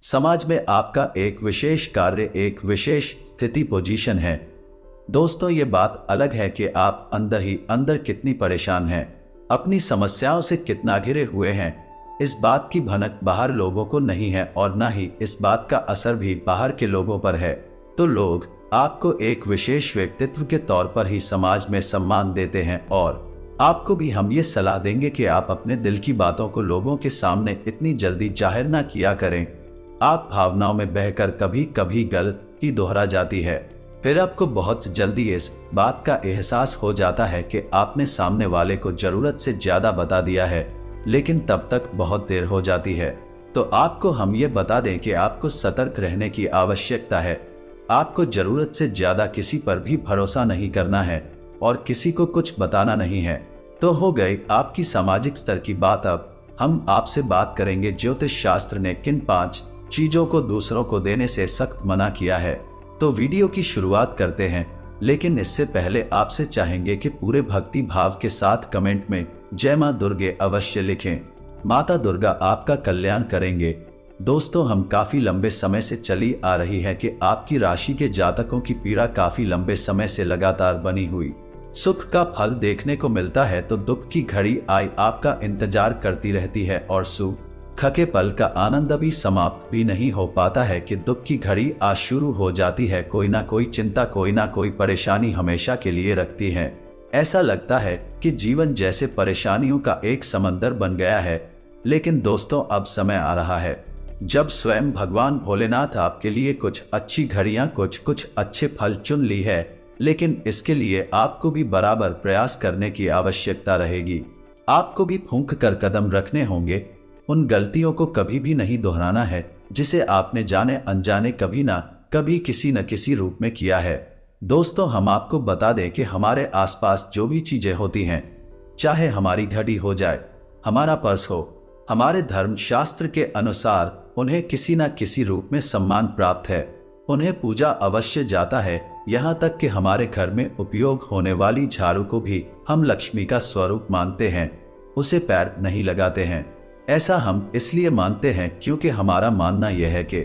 समाज में आपका एक विशेष कार्य, एक विशेष स्थिति, पोजीशन है। दोस्तों, ये बात अलग है कि आप अंदर ही अंदर कितनी परेशान हैं, अपनी समस्याओं से कितना घिरे हुए हैं। इस बात की भनक बाहर लोगों को नहीं है और न ही इस बात का असर भी बाहर के लोगों पर है। तो लोग आपको एक विशेष व्यक्तित्व के तौर पर ही समाज में सम्मान देते हैं और आपको भी हम ये सलाह देंगे कि आप अपने दिल की बातों को लोगों के सामने इतनी जल्दी जाहिर ना किया करें। आप भावनाओं में बहकर कभी कभी गलती दोहरा जाती है, फिर आपको बहुत जल्दी इस बात का एहसास हो जाता है कि आपने सामने वाले को जरूरत से ज्यादा बता दिया है, लेकिन तब तक बहुत देर हो जाती है। तो आपको हम ये बता दें कि आपको सतर्क रहने की आवश्यकता है। आपको जरूरत से ज्यादा किसी पर भी भरोसा नहीं करना है और किसी को कुछ बताना नहीं है। तो हो गई आपकी सामाजिक स्तर की बात। अब हम आपसे बात करेंगे ज्योतिष शास्त्र ने किन 5 चीजों को दूसरों को देने से सख्त मना किया है। तो वीडियो की शुरुआत करते हैं, लेकिन इससे पहले आपसे चाहेंगे कि पूरे भक्ति भाव के साथ कमेंट में जय मां दुर्गे अवश्य लिखें। माता दुर्गा आपका कल्याण करेंगे। दोस्तों, हम काफी लंबे समय से चली आ रही है कि आपकी राशि के जातकों की पीड़ा काफी लंबे समय से लगातार बनी हुई सुख का फल देखने को मिलता है, तो दुख की घड़ी आई आपका इंतजार करती रहती है और सुख के पल का आनंद अभी समाप्त भी नहीं हो पाता है कि दुख की घड़ी आज शुरू हो जाती है। कोई ना कोई चिंता, कोई ना कोई परेशानी हमेशा के लिए रखती है। ऐसा लगता है कि जीवन जैसे परेशानियों का एक समंदर बन गया है। लेकिन दोस्तों, अब समय आ रहा है जब स्वयं भगवान भोलेनाथ आपके लिए कुछ अच्छी घड़ियां, कुछ अच्छे फल चुन ली है। लेकिन इसके लिए आपको भी बराबर प्रयास करने की आवश्यकता रहेगी। आपको भी फूंक कर कदम रखने होंगे। उन गलतियों को कभी भी नहीं दोहराना है जिसे आपने जाने अनजाने कभी ना कभी किसी न किसी रूप में किया है। दोस्तों, हम आपको बता दें कि हमारे आसपास जो भी चीजें होती हैं, चाहे हमारी घड़ी हो जाए, हमारा पर्स हो, हमारे धर्म शास्त्र के अनुसार उन्हें किसी न किसी रूप में सम्मान प्राप्त है। उन्हें पूजा अवश्य जाता है। यहाँ तक कि हमारे घर में उपयोग होने वाली झाड़ू को भी हम लक्ष्मी का स्वरूप मानते हैं, उसे पैर नहीं लगाते हैं। ऐसा हम इसलिए मानते हैं क्योंकि हमारा मानना यह है कि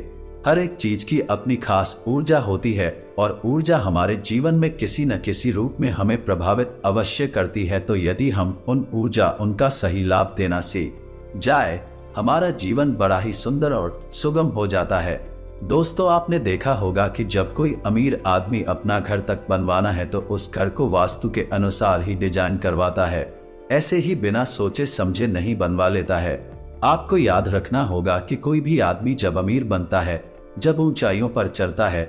हर एक चीज की अपनी खास ऊर्जा होती है और ऊर्जा हमारे जीवन में किसी न किसी रूप में हमें प्रभावित अवश्य करती है। तो यदि हम उन ऊर्जा उनका सही लाभ देना सीख जाए, हमारा जीवन बड़ा ही सुंदर और सुगम हो जाता है। दोस्तों, आपने देखा होगा कि जब कोई अमीर आदमी अपना घर तक बनवाना है तो उस घर को वास्तु के अनुसार ही डिजाइन करवाता है। ऐसे ही बिना सोचे समझे नहीं बनवा लेता है। आपको याद रखना होगा कि कोई भी आदमी जब अमीर बनता है, जब ऊंचाइयों पर चढ़ता है,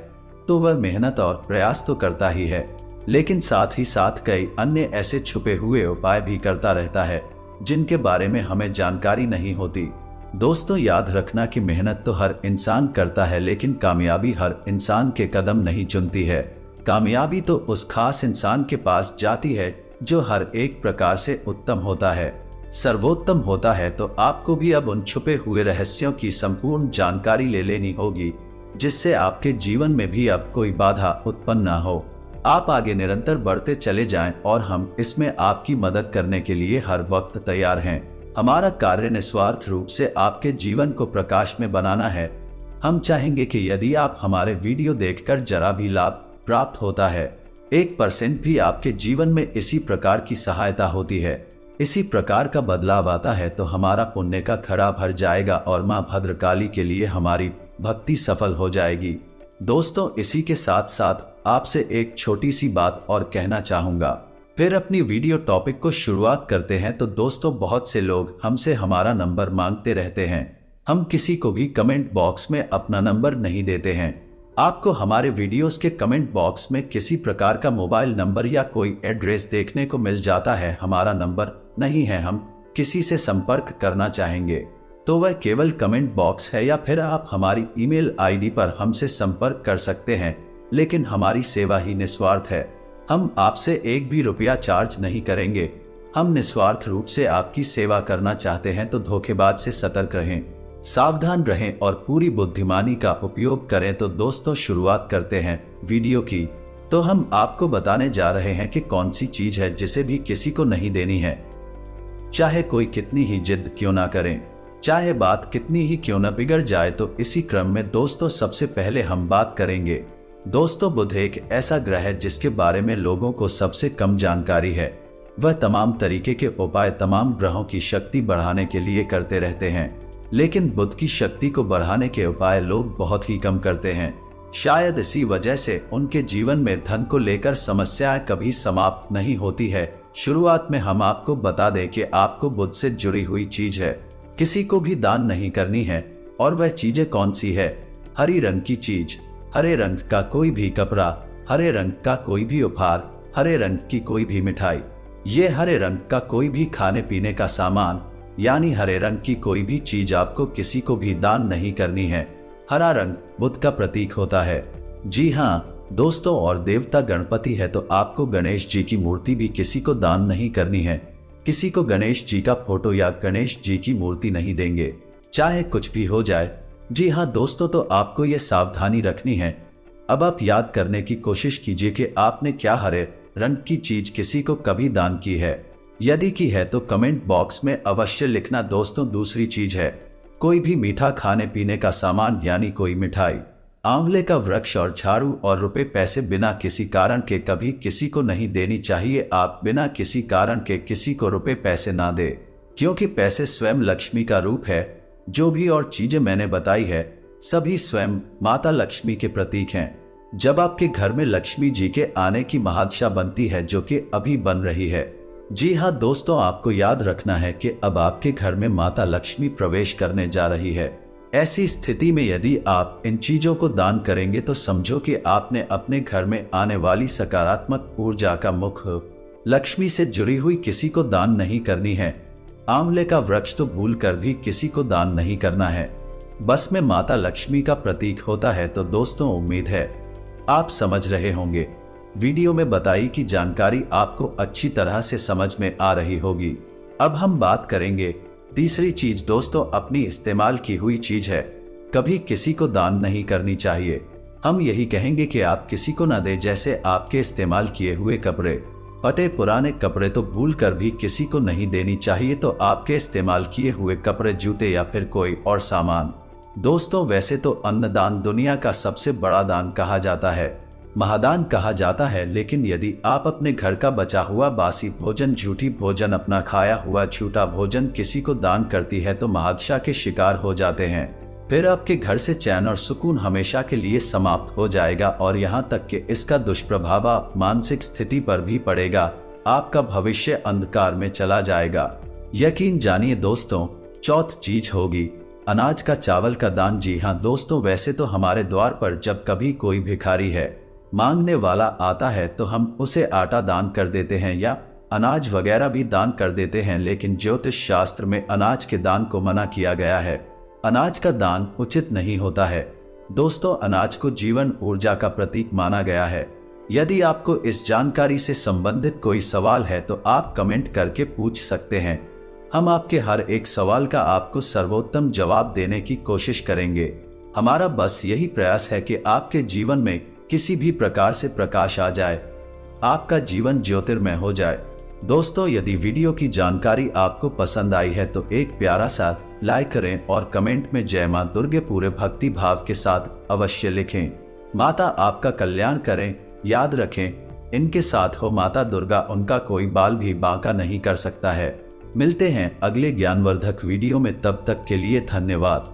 तो वह मेहनत और प्रयास तो करता ही है, लेकिन साथ ही साथ कई अन्य ऐसे छुपे हुए उपाय भी करता रहता है जिनके बारे में हमें जानकारी नहीं होती। दोस्तों, याद रखना कि मेहनत तो हर इंसान करता है, लेकिन कामयाबी हर इंसान के कदम नहीं चुनती है। कामयाबी तो उस खास इंसान के पास जाती है जो हर एक प्रकार से उत्तम होता है, सर्वोत्तम होता है। तो आपको भी अब उन छुपे हुए रहस्यों की संपूर्ण जानकारी ले लेनी होगी, जिससे आपके जीवन में भी अब कोई बाधा उत्पन्न न हो। आप आगे निरंतर बढ़ते चले जाएं और हम इसमें आपकी मदद करने के लिए हर वक्त तैयार हैं। हमारा कार्य निस्वार्थ रूप से आपके जीवन को प्रकाश में बनाना है। हम चाहेंगे कि यदि आप हमारे वीडियो देखकर जरा भी लाभ प्राप्त होता है, 1% भी आपके जीवन में इसी प्रकार की सहायता होती है, इसी प्रकार का बदलाव आता है, तो हमारा पुण्य का घड़ा भर जाएगा और मां भद्रकाली के लिए हमारी भक्ति सफल हो जाएगी। दोस्तों, इसी के साथ साथ आपसे एक छोटी सी बात और कहना चाहूंगा, फिर अपनी वीडियो टॉपिक को शुरुआत करते हैं। तो दोस्तों, बहुत से लोग हमसे हमारा नंबर मांगते रहते हैं। हम किसी को भी कमेंट बॉक्स में अपना नंबर नहीं देते हैं। आपको हमारे वीडियोस के कमेंट बॉक्स में किसी प्रकार का मोबाइल नंबर या कोई एड्रेस देखने को मिल जाता है, हमारा नंबर नहीं है, हम किसी से संपर्क करना चाहेंगे तो वह केवल कमेंट बॉक्स है, या फिर आप हमारी ईमेल आईडी पर हमसे संपर्क कर सकते हैं। लेकिन हमारी सेवा ही निस्वार्थ है। हम आपसे एक भी रुपया चार्ज नहीं करेंगे। हम निस्वार्थ रूप से आपकी सेवा करना चाहते हैं। तो धोखेबाज से सतर्क रहें, सावधान रहें और पूरी बुद्धिमानी का उपयोग करें। तो दोस्तों, शुरुआत करते हैं वीडियो की। तो हम आपको बताने जा रहे हैं कि कौन सी चीज है जिसे भी किसी को नहीं देनी है, चाहे कोई कितनी ही जिद क्यों ना करें, चाहे बात कितनी ही क्यों न बिगड़ जाए। तो इसी क्रम में दोस्तों सबसे पहले हम बात करेंगे दोस्तों बुध एक ऐसा ग्रह है जिसके बारे में लोगों को सबसे कम जानकारी है। वह तमाम तरीके के उपाय तमाम ग्रहों की शक्ति बढ़ाने के लिए करते रहते हैं, लेकिन बुध की शक्ति को बढ़ाने के उपाय लोग बहुत ही कम करते हैं। शायद इसी वजह से उनके जीवन में धन को लेकर समस्याएं कभी समाप्त नहीं होती है। शुरुआत में हम आपको बता दें कि आपको बुध से जुड़ी हुई चीज है किसी को भी दान नहीं करनी है, और वह चीजें कौन सी है? हरी रंग की चीज, हरे रंग का कोई भी कपड़ा, हरे रंग का कोई भी उपहार, हरे रंग की कोई भी मिठाई, ये हरे रंग का कोई भी खाने पीने का सामान, यानी हरे रंग की कोई भी चीज आपको किसी को भी दान नहीं करनी है। हरा रंग बुध का प्रतीक होता है। जी हाँ दोस्तों, और देवता गणपति है तो आपको गणेश जी की मूर्ति भी किसी को दान नहीं करनी है। किसी को गणेश जी का फोटो या गणेश जी की मूर्ति नहीं देंगे, चाहे कुछ भी हो जाए। जी हाँ दोस्तों, तो आपको ये सावधानी रखनी है। अब आप याद करने की कोशिश कीजिए कि आपने क्या हरे रंग की चीज किसी को कभी दान की है। यदि की है तो कमेंट बॉक्स में अवश्य लिखना। दोस्तों दूसरी चीज है कोई भी मीठा खाने पीने का सामान, यानी कोई मिठाई, आंवले का वृक्ष और झाड़ू और रुपए पैसे बिना किसी कारण के कभी किसी को नहीं देनी चाहिए। आप बिना किसी कारण के किसी को रुपए पैसे ना दे, क्योंकि पैसे स्वयं लक्ष्मी का रूप है। जो भी और चीजें मैंने बताई है सभी स्वयं माता लक्ष्मी के प्रतीक हैं। जब आपके घर में लक्ष्मी जी के आने की महादशा बनती है, जो कि अभी बन रही है। जी हाँ दोस्तों, आपको याद रखना है कि अब आपके घर में माता लक्ष्मी प्रवेश करने जा रही है। ऐसी स्थिति में यदि आप इन चीजों को दान करेंगे तो समझो कि आपने अपने घर में आने वाली सकारात्मक ऊर्जा का मुख लक्ष्मी से जुड़ी हुई किसी को दान नहीं करनी है। आंवले का वृक्ष तो भूल कर भी किसी को दान नहीं करना है। बस में माता लक्ष्मी का प्रतीक होता है। तो दोस्तों उम्मीद है आप समझ रहे होंगे। वीडियो में बताई की जानकारी आपको अच्छी तरह से समझ में आ रही होगी। अब हम बात करेंगे तीसरी चीज। दोस्तों अपनी इस्तेमाल की हुई चीज है कभी किसी को दान नहीं करनी चाहिए। हम यही कहेंगे कि आप किसी को ना दें। जैसे आपके इस्तेमाल किए हुए कपड़े, फटे पुराने कपड़े तो भूल कर भी किसी को नहीं देनी चाहिए। तो आपके इस्तेमाल किए हुए कपड़े, जूते या फिर कोई और सामान। दोस्तों वैसे तो अन्नदान दुनिया का सबसे बड़ा दान कहा जाता है, महादान कहा जाता है, लेकिन यदि आप अपने घर का बचा हुआ बासी भोजन, झूठी भोजन, अपना खाया हुआ झूठा भोजन किसी को दान करती है तो महादशा के शिकार हो जाते हैं। फिर आपके घर से चैन और सुकून हमेशा के लिए समाप्त हो जाएगा, और यहाँ तक कि इसका दुष्प्रभाव आप मानसिक स्थिति पर भी पड़ेगा। आपका भविष्य अंधकार में चला जाएगा। यकीन जानिए दोस्तों, चौथ चीज होगी अनाज का, चावल का दान। जी हाँ दोस्तों, वैसे तो हमारे द्वार पर जब कभी कोई भिखारी है, मांगने वाला आता है, तो हम उसे आटा दान कर देते हैं या अनाज वगैरह भी दान कर देते हैं, लेकिन ज्योतिष शास्त्र में अनाज के दान को मना किया गया है। अनाज का दान उचित नहीं होता है। दोस्तों अनाज को जीवन ऊर्जा का प्रतीक माना गया है। यदि आपको इस जानकारी से संबंधित कोई सवाल है तो आप कमेंट करके पूछ सकते हैं। हम आपके हर एक सवाल का आपको सर्वोत्तम जवाब देने की कोशिश करेंगे। हमारा बस यही प्रयास है कि आपके जीवन में किसी भी प्रकार से प्रकाश आ जाए, आपका जीवन ज्योतिर्मय हो जाए। दोस्तों यदि वीडियो की जानकारी आपको पसंद आई है तो एक प्यारा सा लाइक करें और कमेंट में जय मां दुर्गे पूरे भक्ति भाव के साथ अवश्य लिखें। माता आपका कल्याण करें। याद रखें, इनके साथ हो माता दुर्गा, उनका कोई बाल भी बांका नहीं कर सकता है। मिलते हैं अगले ज्ञानवर्धक वीडियो में, तब तक के लिए धन्यवाद।